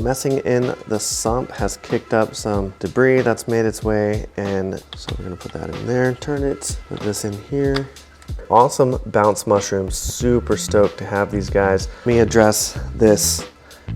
messing in the sump has kicked up some debris that's made its way, and so we're gonna put that in there, turn it, put this in here. Awesome bounce mushrooms, super stoked to have these guys. Let me address this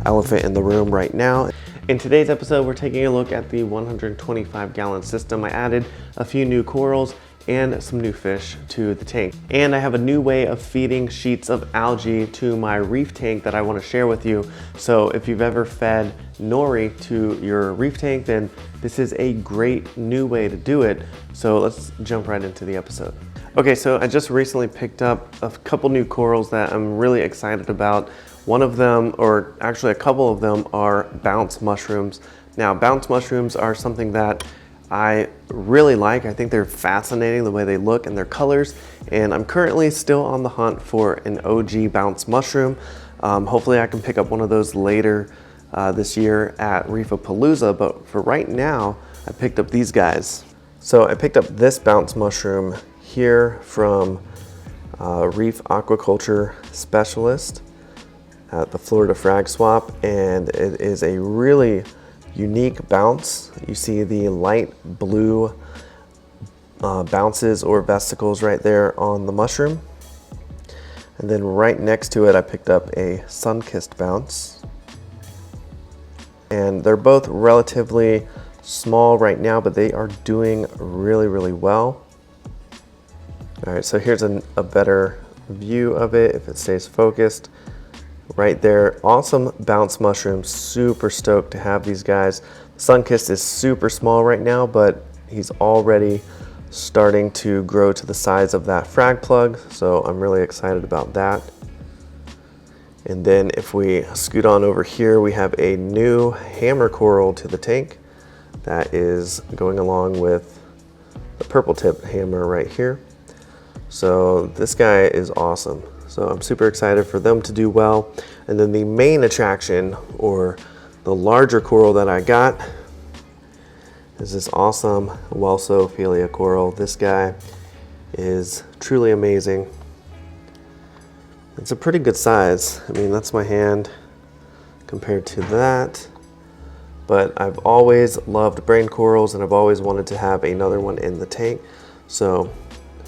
elephant in the room right now. In today's episode, we're taking a look at the 125-gallon system. I added a few new corals and some new fish to the tank. And I have a new way of feeding sheets of algae to my reef tank that I want to share with you. So if you've ever fed Nori to your reef tank, then this is a great new way to do it. So let's jump right into the episode. Okay, so I just recently picked up a couple new corals that I'm really excited about. One of them, or actually a couple of them, are bounce mushrooms. Now, bounce mushrooms are something that I really like. I think they're fascinating the way they look and their colors, and I'm currently still on the hunt for an OG bounce mushroom. Hopefully I can pick up one of those later this year at Reefapalooza, but for right now, I picked up these guys. So I picked up this bounce mushroom here from Reef Aquaculture Specialist at the Florida Frag Swap, and it is a really unique bounce. You see the light blue bounces or vesicles right there on the mushroom. And then right next to it, I picked up a sun-kissed bounce. And they're both relatively small right now, but they are doing really, really well. All right, so here's a better view of it if it stays focused. Right there, awesome bounce mushrooms, super stoked to have these guys. Sunkissed is super small right now, but he's already starting to grow to the size of that frag plug, so I'm really excited about that. And then if we scoot on over here, we have a new hammer coral to the tank that is going along with the purple tip hammer right here. So this guy is awesome. So I'm super excited for them to do well. And then the main attraction, or the larger coral that I got, is this awesome Welsophilia coral. This guy is truly amazing. It's a pretty good size. I mean, that's my hand compared to that. But I've always loved brain corals, and I've always wanted to have another one in the tank. So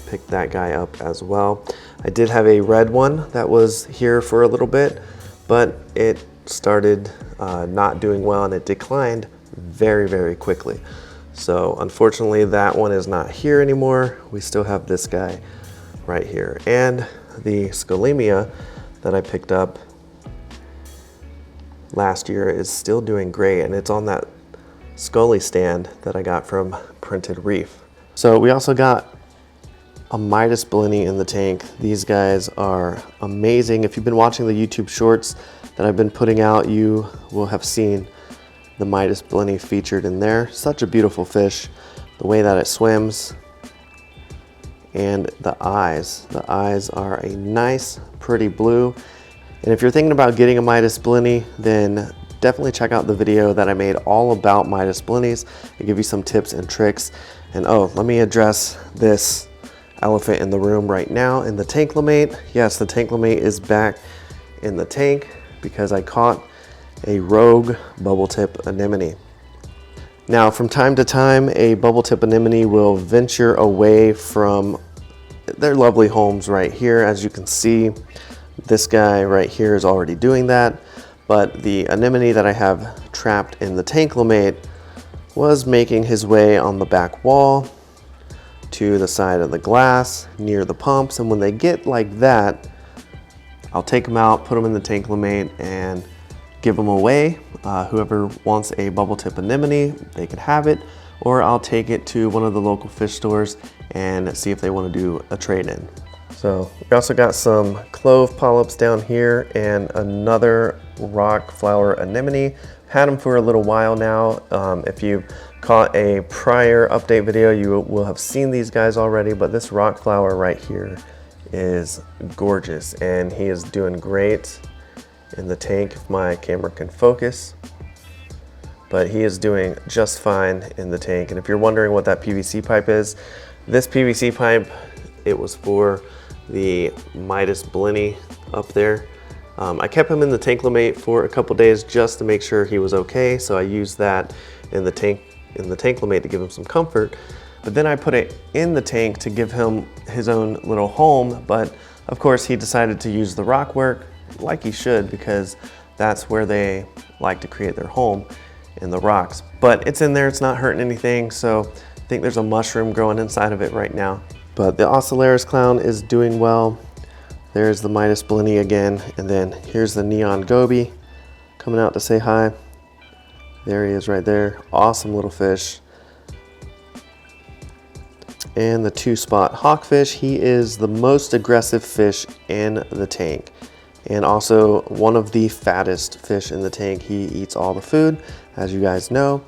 pick that guy up as well. I did have a red one that was here for a little bit, but it started not doing well, and it declined very, very quickly. So unfortunately, that one is not here anymore. We still have this guy right here. And the Scolemia that I picked up last year is still doing great, and it's on that Scully stand that I got from Printed Reef. So we also got a Midas blenny in the tank. These guys are amazing. If you've been watching the YouTube shorts that I've been putting out, you will have seen the Midas blenny featured in there. Such a beautiful fish, the way that it swims, and the eyes. The eyes are a nice, pretty blue. And if you're thinking about getting a Midas blenny, then definitely check out the video that I made all about Midas blennies. I give you some tips and tricks. And oh, let me address this elephant in the room right now in the tanklimate. Yes, the tanklimate is back in the tank because I caught a rogue bubble tip anemone. Now, from time to time, a bubble tip anemone will venture away from their lovely homes right here. As you can see, this guy right here is already doing that, but the anemone that I have trapped in the tanklimate was making his way on the back wall to the side of the glass near the pumps, and when they get like that, I'll take them out, put them in the tanklimate, and give them away. Whoever wants a bubble tip anemone, they can have it, or I'll take it to one of the local fish stores and see if they want to do a trade-in. So we also got some clove polyps down here and another rock flower anemone. Had them for a little while now. If you caught a prior update video, you will have seen these guys already, but this rock flower right here is gorgeous, and he is doing great in the tank if my camera can focus. But he is doing just fine in the tank. And if you're wondering what that PVC pipe is, this PVC pipe, it was for the Midas blenny up there. I kept him in the tanklimate for a couple days just to make sure he was okay. So I used that in the tanklimate to give him some comfort. But then I put it in the tank to give him his own little home. But of course he decided to use the rock work, like he should, because that's where they like to create their home, in the rocks. But it's in there, it's not hurting anything. So I think there's a mushroom growing inside of it right now. But the Ocellaris clown is doing well. There's the Midas blenny again, and then here's the neon goby coming out to say hi. There he is right there. Awesome little fish. And the 2-spot hawkfish, he is the most aggressive fish in the tank, and also one of the fattest fish in the tank. He eats all the food, as you guys know.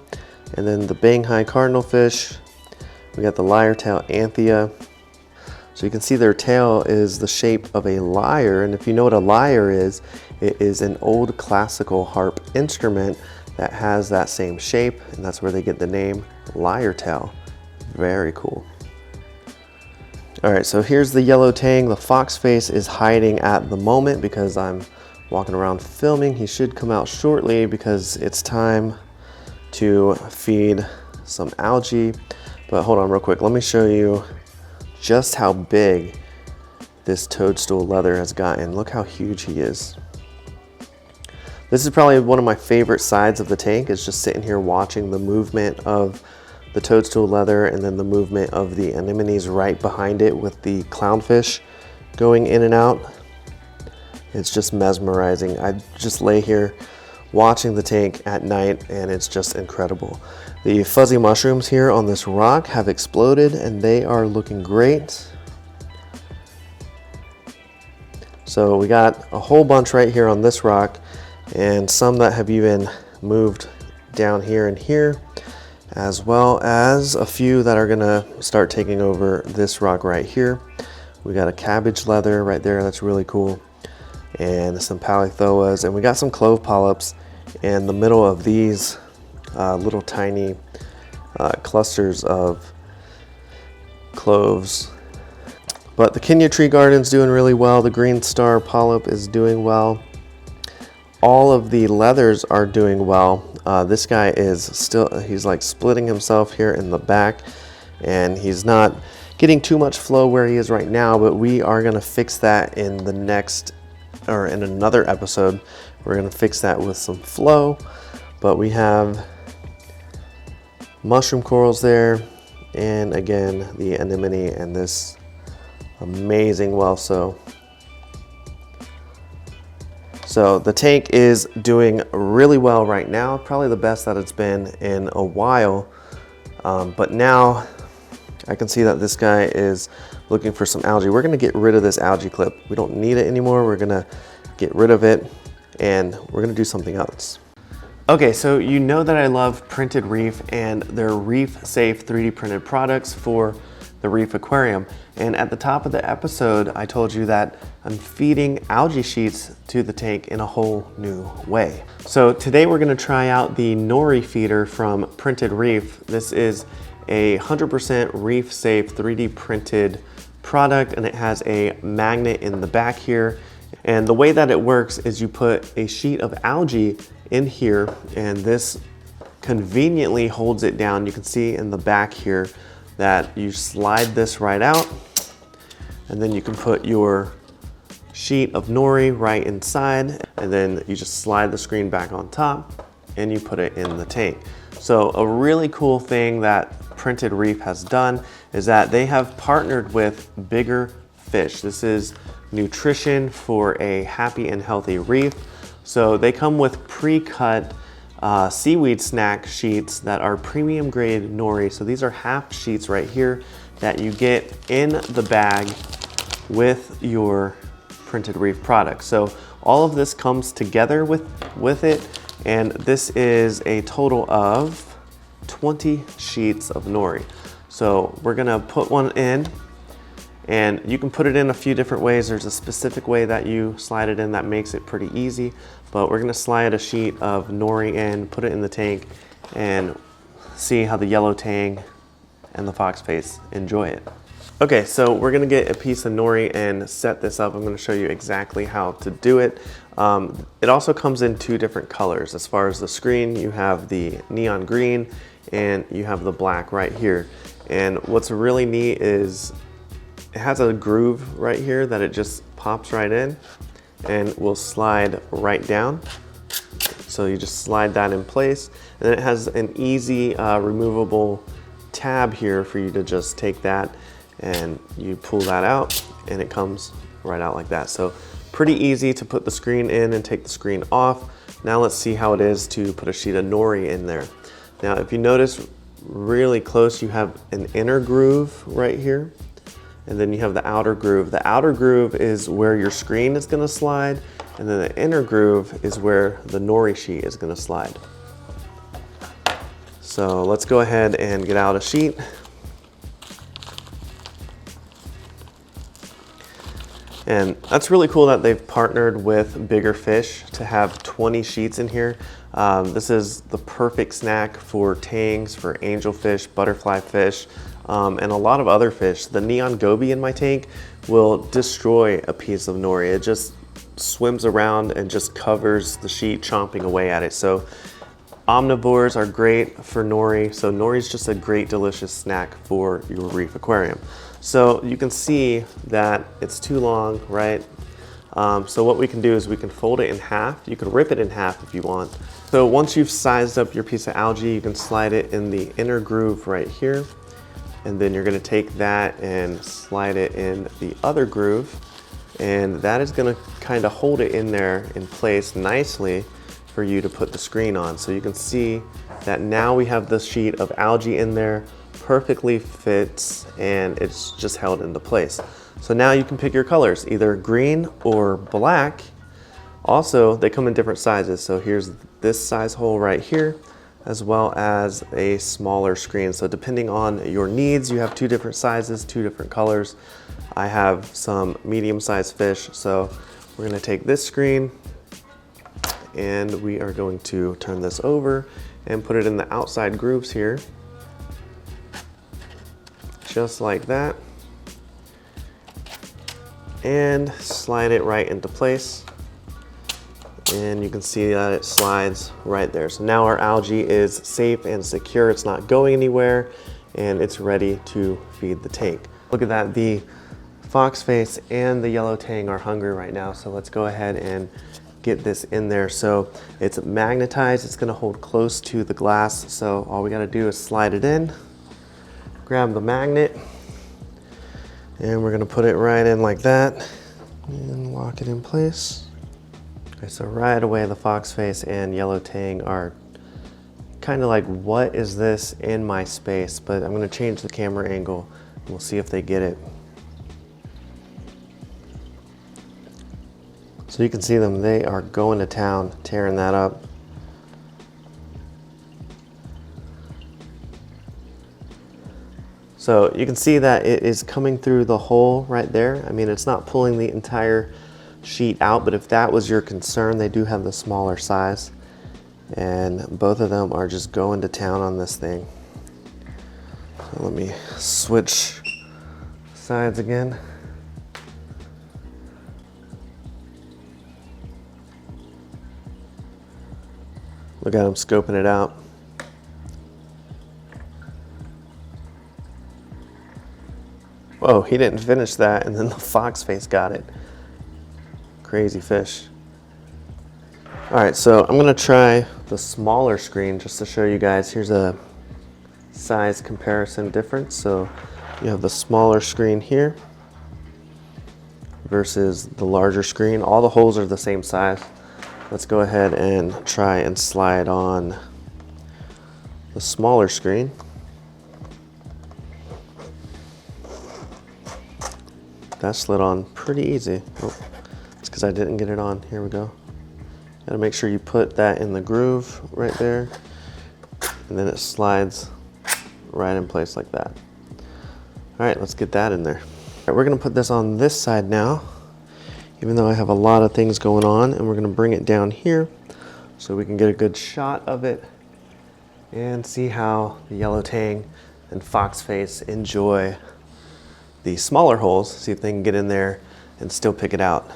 And then the Banghai cardinal fish, we got the lyre-tail anthea. So you can see their tail is the shape of a lyre, and if you know what a lyre is, it is an old classical harp instrument that has that same shape, and that's where they get the name lyre tail. Very cool. All right, so here's the yellow tang. The fox face is hiding at the moment because I'm walking around filming. He should come out shortly because it's time to feed some algae. But hold on real quick, let me show you just how big this toadstool leather has gotten. Look how huge he is. This is probably one of my favorite sides of the tank, is just sitting here watching the movement of the toadstool leather and then the movement of the anemones right behind it with the clownfish going in and out. It's just mesmerizing. I just lay here watching the tank at night and it's just incredible. The fuzzy mushrooms here on this rock have exploded and they are looking great. So we got a whole bunch right here on this rock, and some that have even moved down here and here, as well as a few that are gonna start taking over this rock right here. We got a cabbage leather right there, that's really cool, and some polythoas, and we got some clove polyps in the middle of these little tiny clusters of cloves. But the Kenya tree garden's doing really well. The green star polyp is doing well. All of the leathers are doing well. This guy is still, he's like splitting himself here in the back, and he's not getting too much flow where he is right now, but we are gonna fix that in the next, or in another episode. We're gonna fix that with some flow. But we have mushroom corals there, and again, the anemone and this amazing whelso. So the tank is doing really well right now, probably the best that it's been in a while. But now I can see that this guy is looking for some algae. We're gonna get rid of this algae clip. We don't need it anymore. We're gonna get rid of it and we're gonna do something else. Okay, so you know that I love Printed Reef and their reef safe 3D printed products for the Reef Aquarium. And at the top of the episode, I told you that I'm feeding algae sheets to the tank in a whole new way. So today we're gonna try out the Nori feeder from Printed Reef. This is a 100% reef safe 3D printed product, and it has a magnet in the back here. And the way that it works is you put a sheet of algae in here, and this conveniently holds it down. You can see in the back here that you slide this right out, and then you can put your sheet of nori right inside, and then you just slide the screen back on top and you put it in the tank. So a really cool thing that Printed Reef has done is that they have partnered with Bigger Fish. This is nutrition for a happy and healthy reef. So they come with pre-cut seaweed snack sheets that are premium grade nori. So these are half sheets right here that you get in the bag with your Printed Reef product. So all of this comes together with it, and this is a total of 20 sheets of nori. So we're gonna put one in, and you can put it in a few different ways. There's a specific way that you slide it in that makes it pretty easy, but we're gonna slide a sheet of nori in, put it in the tank, and see how the yellow tang and the fox face enjoy it. Okay, so we're gonna get a piece of nori and set this up. I'm gonna show you exactly how to do it. It also comes in two different colors. As far as the screen, you have the neon green and you have the black right here. And what's really neat is it has a groove right here that it just pops right in and will slide right down. So you just slide that in place. And it has an easy removable tab here for you to just take that and you pull that out and it comes right out like that. So pretty easy to put the screen in and take the screen off. Now let's see how it is to put a sheet of nori in there. Now if you notice really close, you have an inner groove right here and then you have the outer groove. The outer groove is where your screen is gonna slide, and then the inner groove is where the nori sheet is gonna slide. So let's go ahead and get out a sheet. And that's really cool that they've partnered with Bigger Fish to have 20 sheets in here. This is the perfect snack for tangs, for angelfish, butterfly fish, and a lot of other fish. The neon goby in my tank will destroy a piece of nori. It just swims around and just covers the sheet, chomping away at it. So omnivores are great for nori. So nori is just a great, delicious snack for your reef aquarium. So you can see that it's too long, right? So what we can do is we can fold it in half. You can rip it in half if you want. So once you've sized up your piece of algae, you can slide it in the inner groove right here. And then you're gonna take that and slide it in the other groove. And that is gonna kind of hold it in there in place nicely for you to put the screen on. So you can see that now we have the sheet of algae in there, perfectly fits, and it's just held into place. So now you can pick your colors, either green or black. Also, they come in different sizes. So here's this size hole right here, as well as a smaller screen. So depending on your needs, you have two different sizes, two different colors. I have some medium-sized fish, so we're gonna take this screen and we are going to turn this over and put it in the outside grooves here. Just like that, and slide it right into place, and you can see that it slides right there. So now our algae is safe and secure. It's not going anywhere, and it's ready to feed the tank. Look at that, the foxface and the yellow tang are hungry right now, so let's go ahead and get this in there. So it's magnetized, it's gonna hold close to the glass, so all we gotta do is slide it in, grab the magnet, and we're gonna put it right in like that and lock it in place. Okay, so right away the foxface and yellow tang are kind of like, what is this in my space? But I'm gonna change the camera angle and we'll see if they get it. So you can see them, they are going to town, tearing that up. So you can see that it is coming through the hole right there. I mean, it's not pulling the entire sheet out, but if that was your concern, they do have the smaller size. And both of them are just going to town on this thing. So let me switch sides again. Look at them scoping it out. Whoa, he didn't finish that, and then the foxface got it. Crazy fish. All right, so I'm gonna try the smaller screen just to show you guys. Here's a size comparison difference. So you have the smaller screen here versus the larger screen. All the holes are the same size. Let's go ahead and try and slide on the smaller screen. That slid on pretty easy. Oh, it's because I didn't get it on. Here we go. Gotta make sure you put that in the groove right there, and then it slides right in place like that. All right, let's get that in there. All right, we're gonna put this on this side now, even though I have a lot of things going on, and we're gonna bring it down here so we can get a good shot of it and see how the yellow tang and foxface enjoy the smaller holes, see if they can get in there and still pick it out.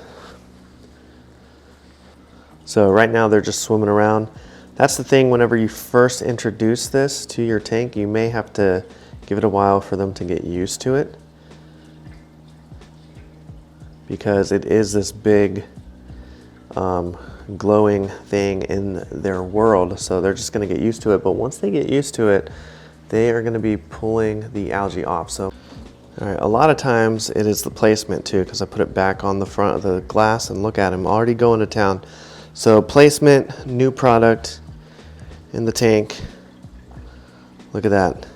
So right now they're just swimming around. That's the thing, whenever you first introduce this to your tank, you may have to give it a while for them to get used to it, because it is this big glowing thing in their world. So they're just gonna get used to it. But once they get used to it, they are gonna be pulling the algae off. So, all right, a lot of times it is the placement too, because I put it back on the front of the glass, and look at him already going to town. So placement, new product in the tank. Look at that.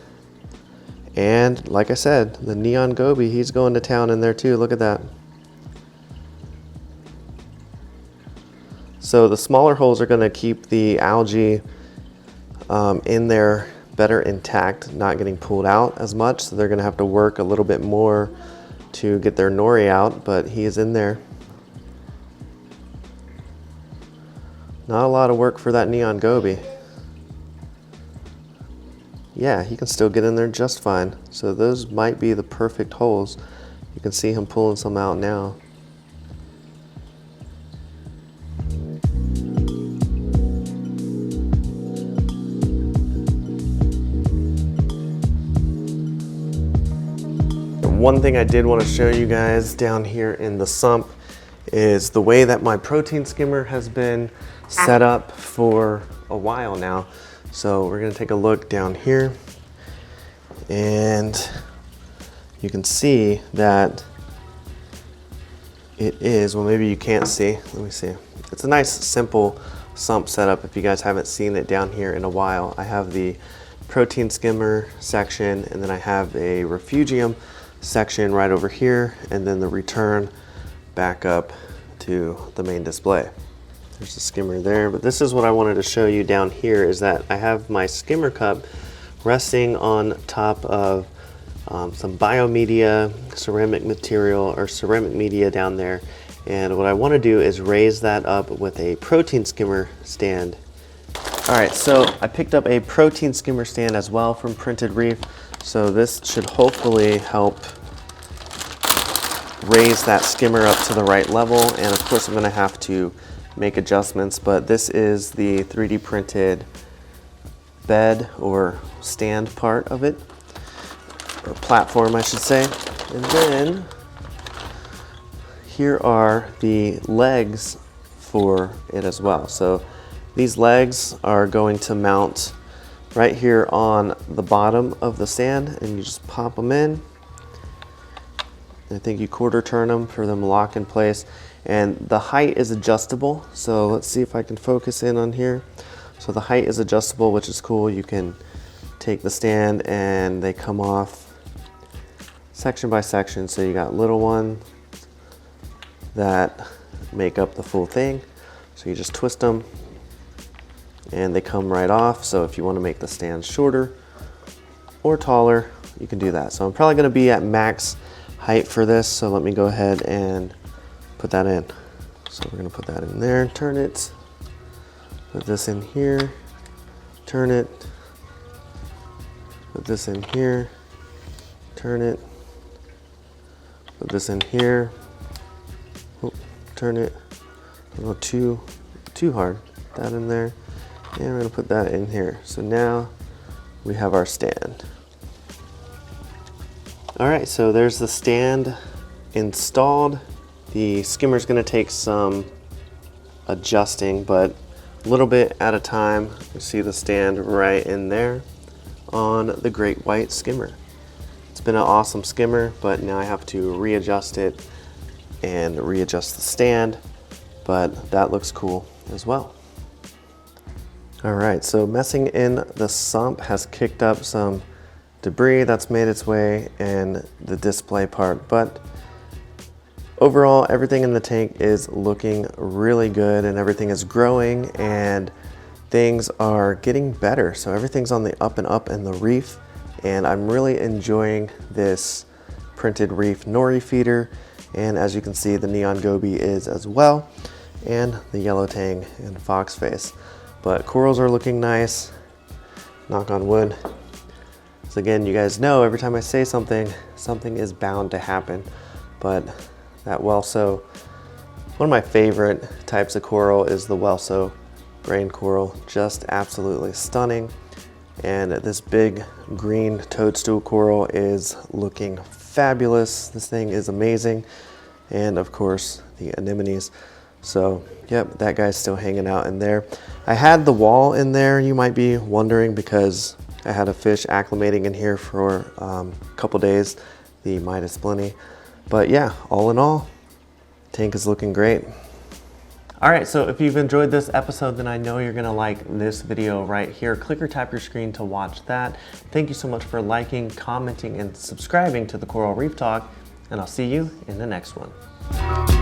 And like I said, the neon goby, he's going to town in there too. Look at that. So the smaller holes are going to keep the algae in there better intact, not getting pulled out as much. So they're going to have to work a little bit more to get their nori out, but he is in there. Not a lot of work for that neon goby. Yeah, he can still get in there just fine. So those might be the perfect holes. You can see him pulling some out now. One thing I did want to show you guys down here in the sump is the way that my protein skimmer has been set up for a while now. So we're going to take a look down here, and you can see that it is, well, maybe you can't see, let me see. It's a nice simple sump setup if you guys haven't seen it down here in a while. I have the protein skimmer section, and then I have a refugium section right over here, and then the return back up to the main display. There's a skimmer there, but this is what I wanted to show you down here, is that I have my skimmer cup resting on top of some biomedia, ceramic material or ceramic media down there. And what I want to do is raise that up with a protein skimmer stand. All right, so I picked up a protein skimmer stand as well from Printed Reef. So this should hopefully help raise that skimmer up to the right level. And of course I'm gonna have to make adjustments, but this is the 3D printed bed or stand part of it, or platform I should say. And then here are the legs for it as well. So these legs are going to mount right here on the bottom of the stand, and you just pop them in. I think you quarter turn them for them to lock in place. And the height is adjustable. So let's see if I can focus in on here. So the height is adjustable, which is cool. You can take the stand and they come off section by section. So you got little ones that make up the full thing. So you just twist them and they come right off. So if you want to make the stand shorter or taller, you can do that. So I'm probably going to be at max height for this. So let me go ahead and put that in. So we're going to put that in there, turn it, put this in here, turn it, put this in here, turn it, put this in here, turn it, don't go too hard, put that in there, and we're going to put that in here. So now we have our stand. All right, so there's the stand installed. The skimmer is going to take some adjusting, but a little bit at a time. You see the stand right in there on the great white skimmer. It's been an awesome skimmer, but now I have to readjust it and readjust the stand, but that looks cool as well. All right, so messing in the sump has kicked up some debris that's made its way in the display part, but overall everything in the tank is looking really good and everything is growing and things are getting better. So everything's on the up and up in the reef, and I'm really enjoying this Printed Reef Nori feeder, and as you can see the neon goby is as well, and the yellow tang and foxface. But corals are looking nice, knock on wood. Because again, you guys know every time I say something, something is bound to happen. But that Welso, one of my favorite types of coral is the Welso brain coral. Just absolutely stunning. And this big green toadstool coral is looking fabulous. This thing is amazing. And of course, the anemones. So, yep, that guy's still hanging out in there. I had the wall in there, you might be wondering, because I had a fish acclimating in here for a couple days, the Midas blenny. But yeah, all in all, tank is looking great. All right, so if you've enjoyed this episode, then I know you're gonna like this video right here. Click or tap your screen to watch that. Thank you so much for liking, commenting, and subscribing to the Coral Reef Talk, and I'll see you in the next one.